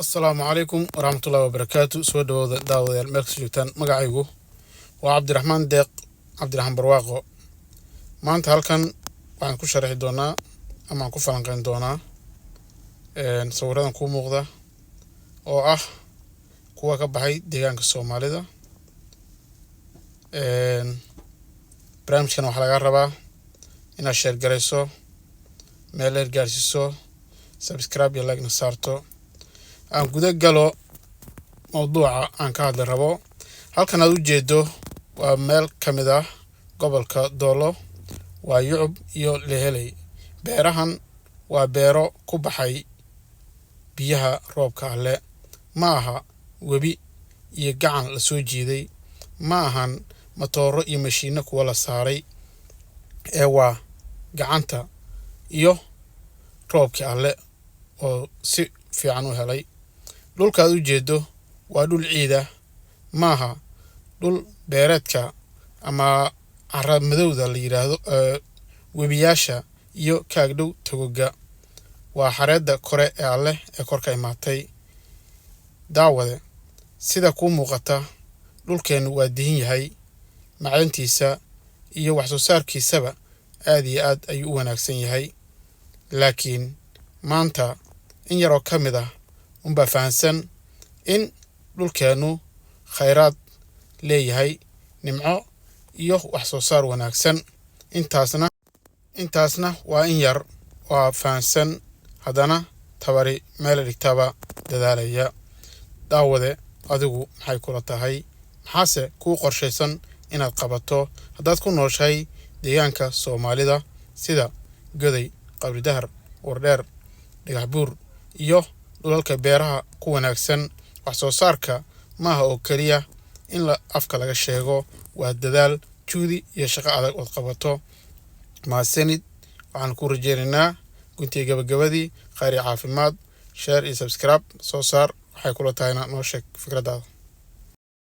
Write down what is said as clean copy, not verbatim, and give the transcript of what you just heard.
السلام عليكم ورحمة الله وبركاته. سود داود الملك جوتان مقعيقو وعبد الرحمن ديق عبد الرحمن برواقو. ما أنت هالكن وعن كل شرح دونا أما عن كل فلانقين دونا نصورنا كو مغضى أو كوا كبحي ديغان كالصومالي دا برامج كانوا حلقة ربا إنا شير قريسو ميلر قارسيسو سبسكرايب يلاك نصارتو aan guda galo mawduuca aan ka hadli rabo. halkan aad u jeedo waa meel kamid ah gobolka Doolo, waa Yucub iyo Leheley. beerahan waa beero ku baxay biyaha roobka alle, ma aha webi iyo gacan la soo jiiday, ma ahan matooro iyo mashiino kuwa la saaray, ee waa gacanta iyo roobka alle oo si fiican u helay. dhulka aad u jeedo waa dhul ciida, maaha dhul beereedka ama carab madowda la yiraahdo webiyaasha iyo kaagdhow tagoga. waa xareedda kore ee alle ee korka imaatay. daawade sida ku muuqata dhulkeenu waa dihin yahay, macaantiisa iyo wax soo saarkiisaba aad iyo aad ayuu u wanaagsan yahay. laakiin maanta in yaroo ka mid ah unbaa fahansan in dhulkeenu khayraad leeyahay, nimco iyo wax soo saar wanaagsan. intaasna waa in yar waa fahansan, haddana tabari meel dhigtaba dadaalaya. daawade adigu maxay kula tahay? maxaase kuu qorshaysan inaad qabato haddaad ku nooshahay deegaanka Soomaalida sida Goday, Qabridahar, Wardheer, Dhagaxbuur iyo dhulalka beeraha ku wanaagsan? wax soo saarka maaha oo kaliya in la afka laga sheego, waa dadaal, juhdi iyo shaqo adag oo qabato. maasanid waxaan ku rajeynaynaa guntiga gabagabadii khayr iyo caafimaad. share iyo subscribe soo saar. waxay kula tahayna noo sheeg fikradaada.